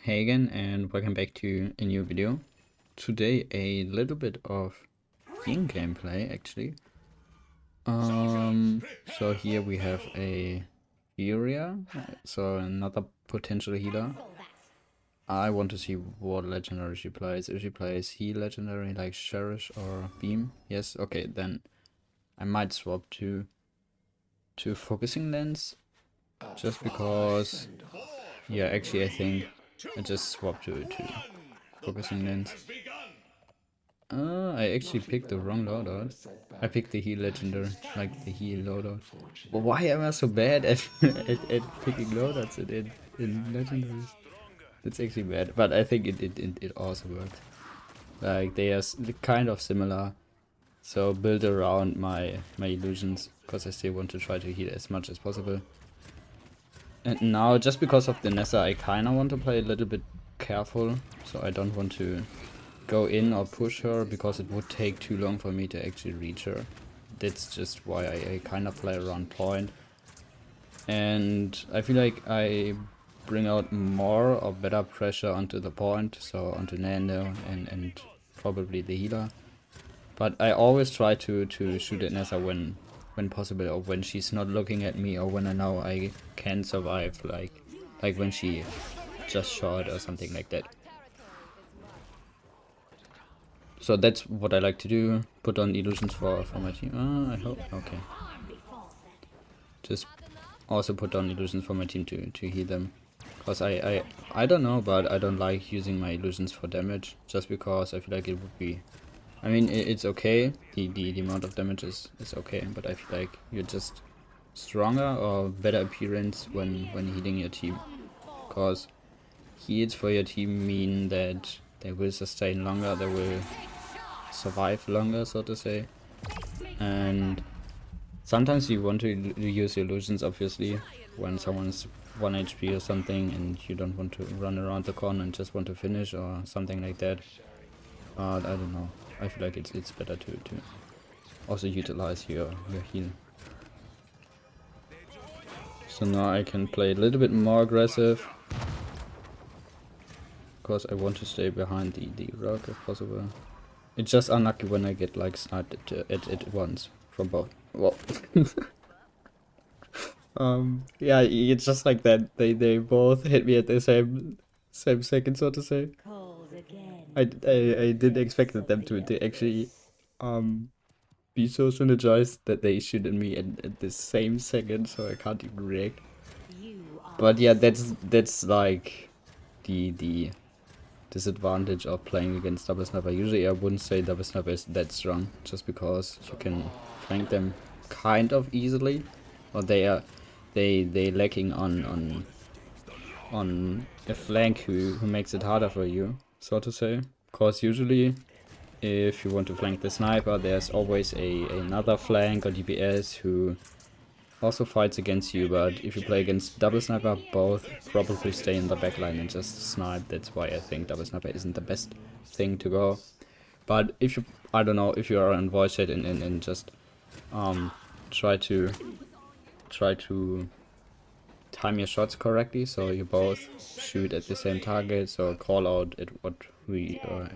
hey again, and welcome back to a new video. Today a little bit of Ying gameplay actually. So here we have a Furia, so another potential healer. I want to see what legendary she plays. If she plays heal legendary like Cherish or Beam, yes, okay, then I might swap to focusing lens, just because. Yeah, actually I think I just swapped to focusing lens. I actually picked the wrong loadout. I picked the heal legendary, like the heal loadout. Well, why am I so bad at at picking loadouts in legendaries? That's actually bad, but I think it also works. Like they are kind of similar, so build around my illusions, because I still want to try to heal as much as possible. And now, just because of the Nessa, I kinda want to play a little bit careful, so I don't want to go in or push her, because it would take too long for me to actually reach her. That's just why I kind of play around point. And I feel like I bring out more or better pressure onto the point, so onto Nando and probably the healer. But I always try to shoot at Nessa when possible, or when she's not looking at me, or when I know I can survive, like when she just shot or something like that. So that's what I like to do. Put on illusions for my team. I hope. Okay. Just also put on illusions for my team to heal them. Because I don't know, but I don't like using my illusions for damage. Just because I feel like it would be... I mean, it's okay. The amount of damage is okay. But I feel like you're just stronger or better appearance when healing your team. Because heals for your team mean that they will sustain longer. They will survive longer, so to say. And sometimes you want to use illusions, obviously, when someone's 1 HP or something and you don't want to run around the corner and just want to finish or something like that. But I don't know. I feel like it's better to also utilize your heal. So now I can play a little bit more aggressive, because I want to stay behind the rock if possible. It's just unlucky when I get like sniped at once from both. Well, yeah, it's just like that. They both hit me at the same second, so to say. I didn't expect them to actually be so synergized that they shoot at me at the same second, so I can't even react. But yeah, that's like the disadvantage of playing against double sniper. Usually I wouldn't say double sniper is that strong, just because you can flank them kind of easily, or they lacking on a flank who makes it harder for you, so to say. Because usually if you want to flank the sniper, there's always another flank or DPS who also fights against you, but if you play against double sniper, both probably stay in the backline and just snipe. That's why I think double sniper isn't the best thing to go. But if you, I don't know, if you are on voice chat and just try to time your shots correctly, so you both shoot at the same target, so call out at what we or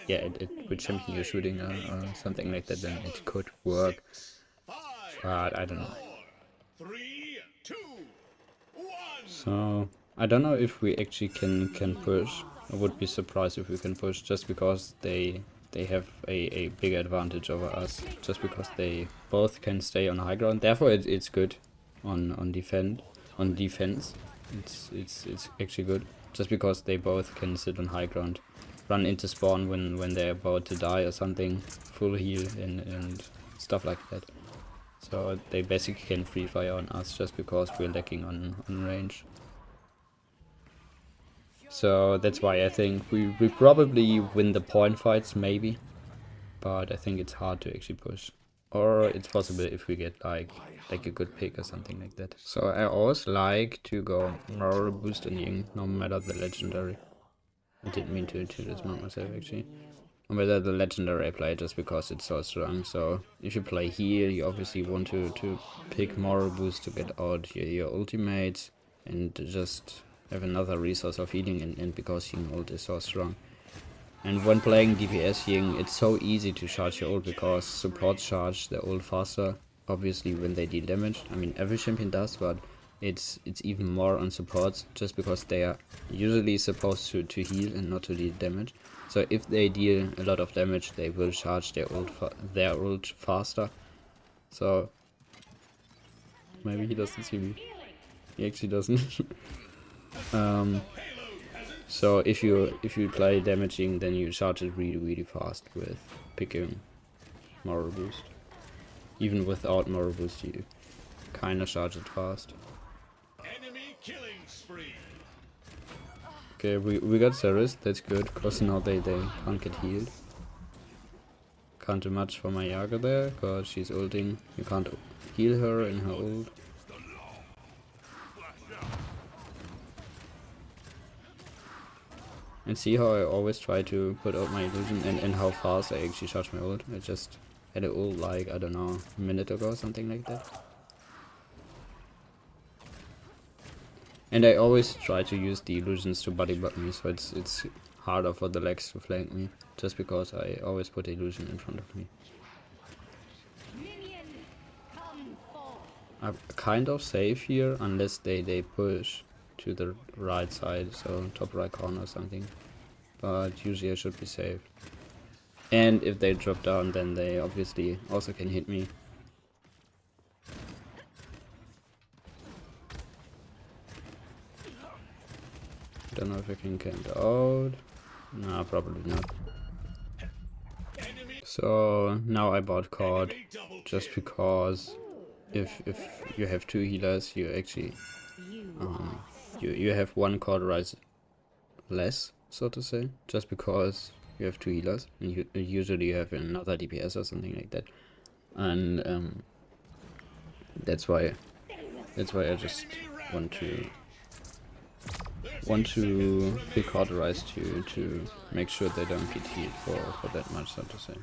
yeah, at which champion you're shooting or something like that, then it could work. But I don't know. So I don't know if we actually can push. I would be surprised if we can push, just because they have a bigger advantage over us, just because they both can stay on high ground. Therefore it's good on defense. It's actually good, just because they both can sit on high ground, run into spawn when they're about to die or something, full heal and stuff like that. So they basically can free fire on us, just because we're lacking on range. So that's why I think we probably win the point fights, maybe. But I think it's hard to actually push. Or it's possible if we get like a good pick or something like that. So I always like to go more boost on Ying, no matter the legendary. I didn't mean to dismount myself actually. No matter the legendary I play, just because it's so strong. So if you play heal, you obviously want to pick more boost to get out your ultimates and just have another resource of healing, and because Ying Ult is so strong. And when playing DPS Ying, it's so easy to charge your ult because supports charge their ult faster, obviously when they deal damage. I mean, every champion does, but it's even more on supports, just because they are usually supposed to heal and not to deal damage. So if they deal a lot of damage, they will charge their ult faster. So maybe he doesn't see me. He actually doesn't. So if you play damaging, then you charge it really fast with picking moral boost. Even without moral boost, you kinda charge it fast. Enemy killing spree. Okay, we got Ceres, that's good, cause now they can't get healed. Can't do much for my Yaga there, cause she's ulting. You can't heal her in her ult. And see how I always try to put out my illusion and how fast I actually charge my ult. I just had an ult like, I don't know, a minute ago or something like that. And I always try to use the illusions to body block me, so it's harder for the legs to flank me, just because I always put the illusion in front of me. I'm kind of safe here, unless they push to the right side, so top right corner or something. But usually I should be safe. And if they drop down, then they obviously also can hit me. Don't know if I can camp out. Nah, probably not. So now I bought Cord, just because if you have two healers, you actually you have one cauterize less, so to say, just because you have two healers, and you usually have another DPS or something like that, and that's why I just want to be cauterized to make sure they don't get healed for that much, so to say.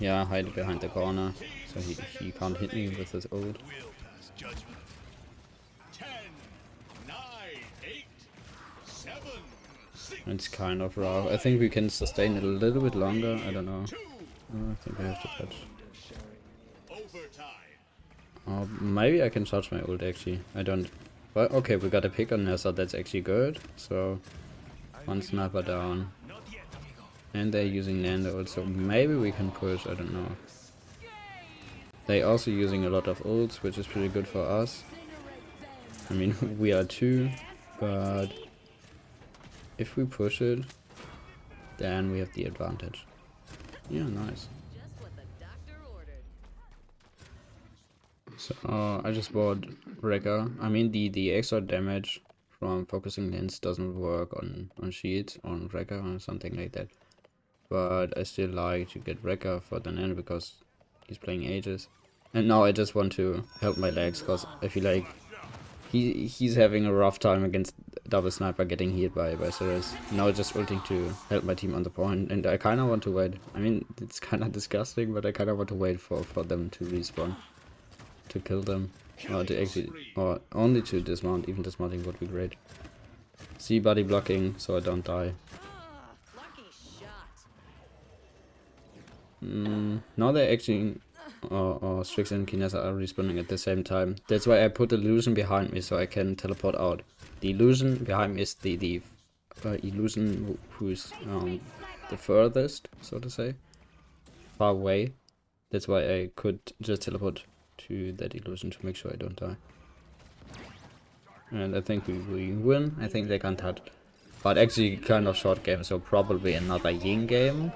Yeah, hide behind the corner, so he can't hit me with his ult. 10, 9, 8, 7, 6. It's kind of rough. I think we can sustain it a little bit longer. I don't know. Oh, I think I have to touch. Oh, maybe I can charge my ult actually. I don't. Well, okay, we got a pick on Nessa. That's actually good. So one sniper down. And they're using Nanda also. Maybe we can push, I don't know. They're also using a lot of ults, which is pretty good for us. I mean, we are two, but if we push it, then we have the advantage. Yeah, nice. So I just bought Wrecker. I mean, the extra damage from focusing lens doesn't work on shields, on Wrecker or something like that. But I still like to get Wrecker for the end because he's playing Aegis. And now I just want to help my legs because I feel like he's having a rough time against double sniper getting hit by Ceres. Now just ulting to help my team on the point, and I kind of want to wait. I mean, it's kind of disgusting, but I kind of want to wait for them to respawn, to kill them, or to actually, or only to dismount. Even dismounting would be great. See body blocking so I don't die. Now they're actually, or Strix and Kinesa are respawning at the same time. That's why I put illusion behind me so I can teleport out. The illusion behind me is the illusion who's the furthest, so to say, far away. That's why I could just teleport to that illusion to make sure I don't die. And I think we win. I think they can't touch. But actually kind of short game, so probably another Ying game.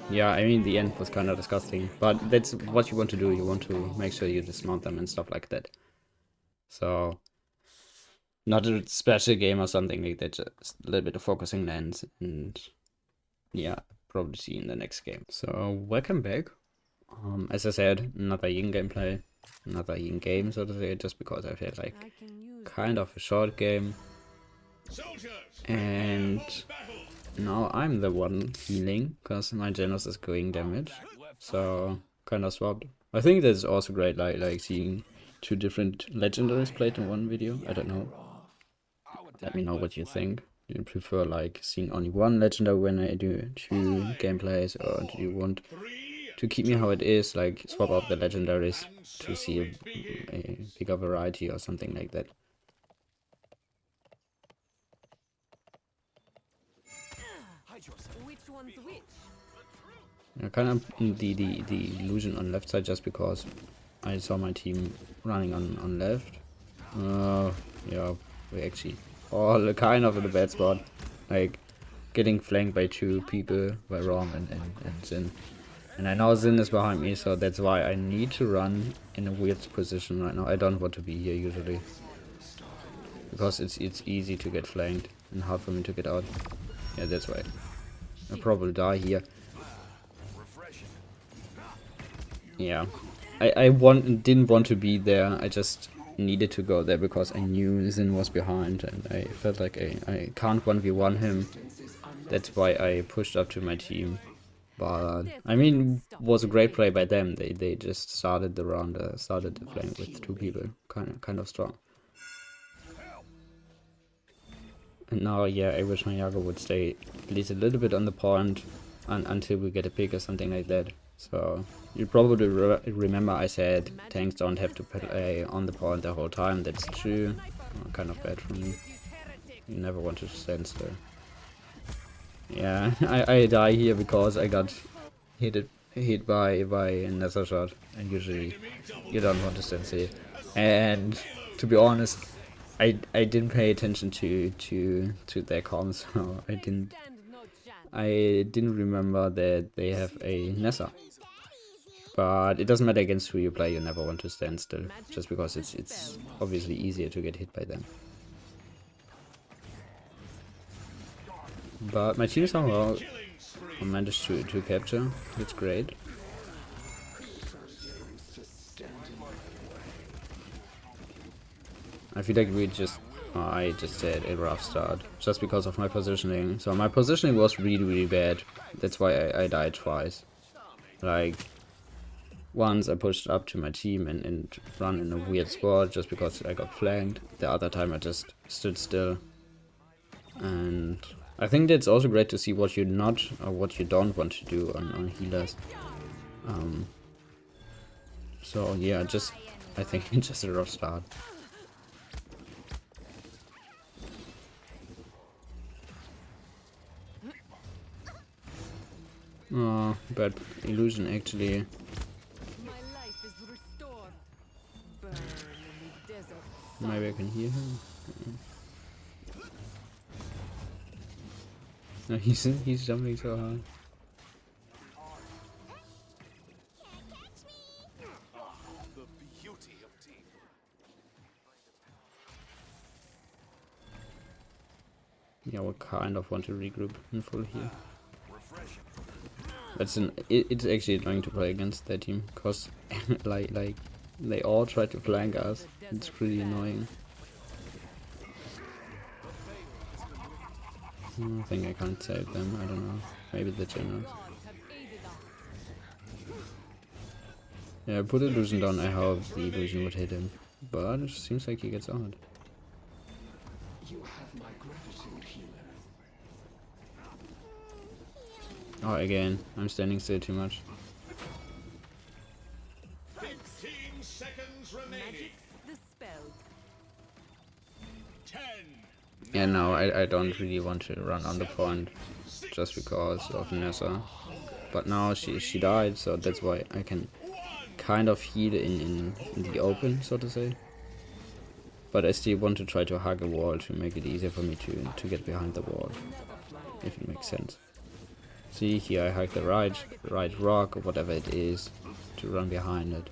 Yeah, I mean, the end was kind of disgusting, but that's what you want to do. You want to make sure you dismount them and stuff like that. So, not a special game or something like that, just a little bit of focusing lands, and yeah, probably see in the next game. So, welcome back. As I said, another Ying gameplay, another Ying game, so to say, just because I felt like kind of a short game. And now I'm the one healing, because my Genos is going damage. so kind of swapped. I think that's also great, like seeing two different legendaries played in one video. I don't know. Let me know what you think. Do you prefer like seeing only one legendary when I do two gameplays, or do you want to keep me how it is, like swap out the legendaries to see a bigger variety or something like that? Which one's which? I kind of the illusion on left side just because I saw my team running on left. Yeah, we actually all kind of in a bad spot, like getting flanked by two people, by Rom and Zhin. And I know Zhin is behind me, so that's why I need to run in a weird position right now. I don't want to be here usually, because it's easy to get flanked and hard for me to get out. Yeah, that's why. I'll probably die here. Yeah, I didn't want to be there. I just needed to go there because I knew Zhin was behind, and I felt like I can't 1v1 him. That's why I pushed up to my team. But I mean, was a great play by them. They just started the round, started the flame with two people, kind of strong. And now, yeah, I wish my Yaga would stay at least a little bit on the point until we get a pick or something like that. So you probably remember I said tanks don't have to play on the point the whole time. That's true. Kind of bad for me. You never want to stand still. Yeah, I die here because I got hit by a Nether shot, and usually you don't want to stand still. And to be honest, I didn't pay attention to their comms, so I didn't remember that they have a Nessa. But it doesn't matter against who you play, you never want to stand still, just because it's obviously easier to get hit by them. But my team somehow managed to capture. That's great. I feel like I just had a rough start just because of my positioning. So my positioning was really bad. That's why I died twice. Like, once I pushed up to my team and run in a weird spot just because I got flanked. The other time I just stood still. And I think that's also great to see what you what you don't want to do on healers. So yeah, I think it's just a rough start. Oh, bad illusion actually. Maybe I can hear him. No, he's jumping so hard. Yeah, we kind of want to regroup in full here. But it's actually annoying to play against that team, because like they all try to flank us. It's pretty annoying. I think I can't save them, I don't know. Maybe the generals. Yeah, I put illusion down, I hope the illusion would hit him. But it seems like he gets out. Oh, again, I'm standing still too much. 15 seconds remaining. 10. Yeah, no, I don't really want to run on the point just because of Nessa. But now she died, so that's why I can kind of heal in the open, so to say. But I still want to try to hug a wall to make it easier for me to get behind the wall, if it makes sense. See, here I hug the right rock or whatever it is to run behind it.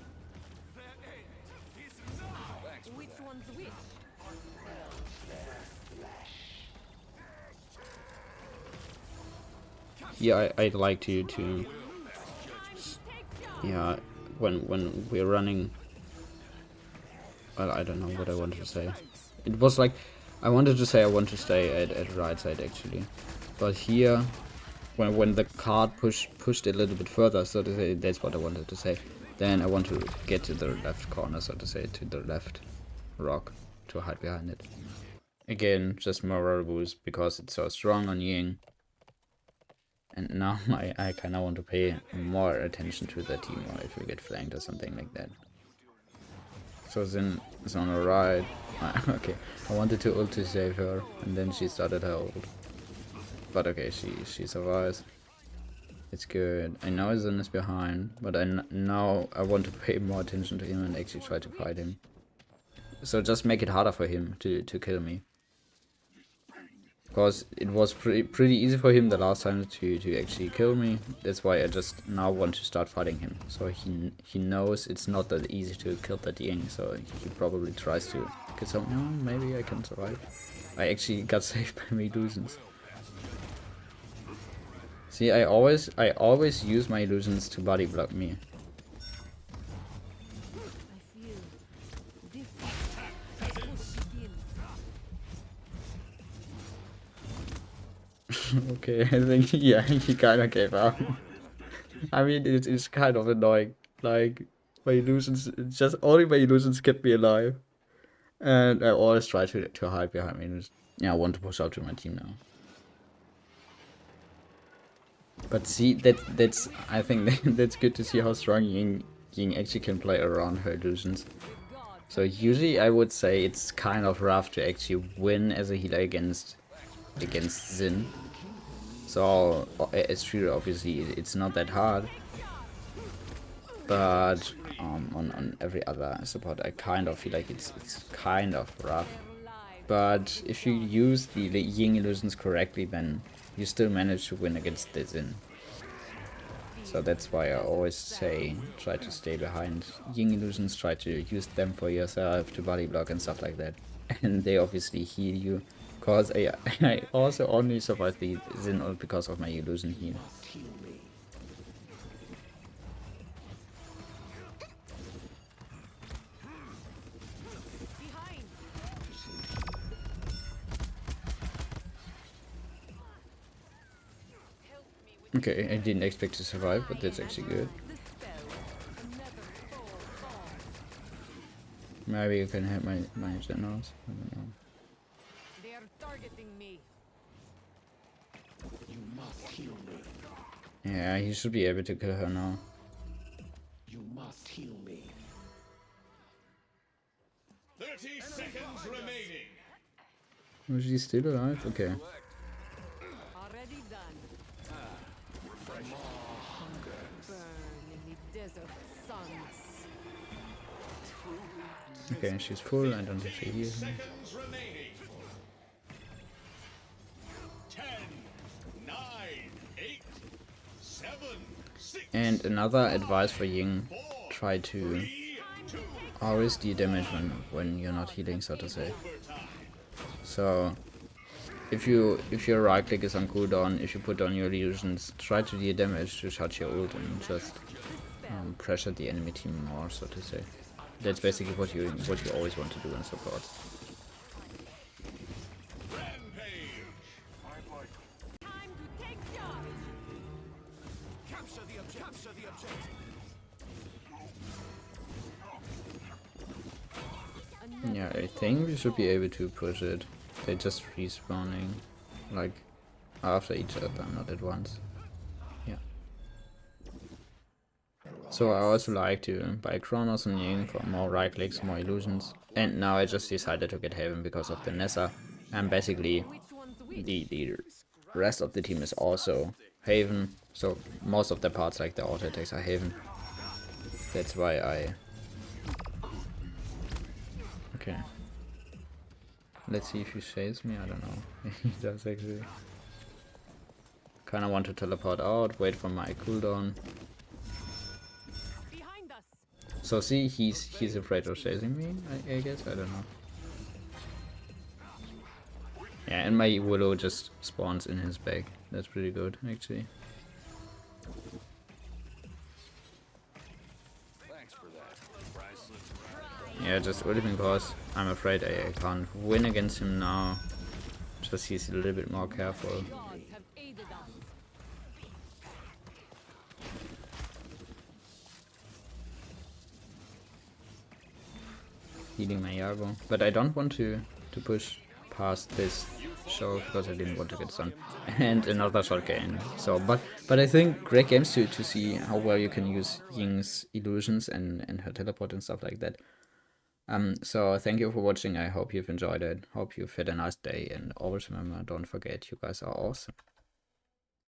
Yeah, I'd like to yeah, when we're running, well, I don't know what I wanted to say. It was like I wanted to say I want to stay at right side actually, but here when the card pushed a little bit further, so to say, that's what I wanted to say. Then I want to get to the left corner, so to say, to the left rock, to hide behind it. Again, just morale boost because it's so strong on Ying. And now I kinda want to pay more attention to the team, or if we get flanked or something like that. So Zhin is on the right. Okay, I wanted to ult to save her, and then she started her ult. But okay, she survives. It's good. I know Zhin is behind, but now I want to pay more attention to him and actually try to fight him. So just make it harder for him to kill me. Because it was pretty easy for him the last time to actually kill me. That's why I just now want to start fighting him. So he knows it's not that easy to kill that Ying. So he probably tries to kill someone. Maybe I can survive. I actually got saved by my illusions. See, I always use my illusions to body block me. Okay, I think, yeah, he kinda gave up. I mean, it's kind of annoying. Like, my illusions, just only my illusions kept me alive. And I always try to hide behind me. Yeah, I want to push out to my team now. But see, that's I think that's good to see how strong Ying actually can play around her illusions. So usually I would say it's kind of rough to actually win as a healer against Zhin. So as true, obviously it's not that hard, but on every other support I kind of feel like it's kind of rough. But if you use the Ying illusions correctly, then you still manage to win against the Zhin. So that's why I always say try to stay behind Ying illusions, try to use them for yourself to body block and stuff like that. And they obviously heal you. Because I also only survived the Zhin Ult because of my illusion heal. Okay, I didn't expect to survive, but that's actually good. Maybe you can hit my generals. I don't know. They are targeting me. You must heal me. Yeah, he should be able to kill her now. You must heal me. 30 seconds remaining. Was she still alive? Okay. Already done. Burn in the desert suns. Okay, she's full. I don't have to heal her. Seconds remaining. 10, 9, 8, 7, 6. And another advice for Ying: try to 3, 2, always do damage when you're not healing, so to say. So if your right click is on cooldown, if you put on your illusions, try to deal damage to shut your ult and just pressure the enemy team more, so to say. That's basically what you always want to do in support. Rampage. Time to take charge. Capture the objective. Yeah, I think we should be able to push it. They're just respawning, like, after each other, not at once. Yeah. So I also like to buy Chronos and Ying for more right clicks, more illusions. And now I just decided to get Haven because of the Nessa. And basically, Which one's which? the rest of the team is also Haven. So most of the parts, like the auto attacks, are Haven. That's why I... Okay. Let's see if he shades me, I don't know. He does actually. Kinda want to teleport out, wait for my cooldown. Behind us. So see, he's afraid of chasing me, I guess, I don't know. Yeah, and my Willow just spawns in his back. That's pretty good, actually. Yeah, just only because I'm afraid I can't win against him now. Just he's a little bit more careful. Gods have aided us. healing my Yarbo. But I don't want to push past this show because I didn't want to get stunned. And another shot gain. So, but I think great games to see how well you can use Ying's illusions and her teleport and stuff like that. So thank you for watching. I hope you've enjoyed it. Hope you've had a nice day, and always remember, don't forget, you guys are awesome.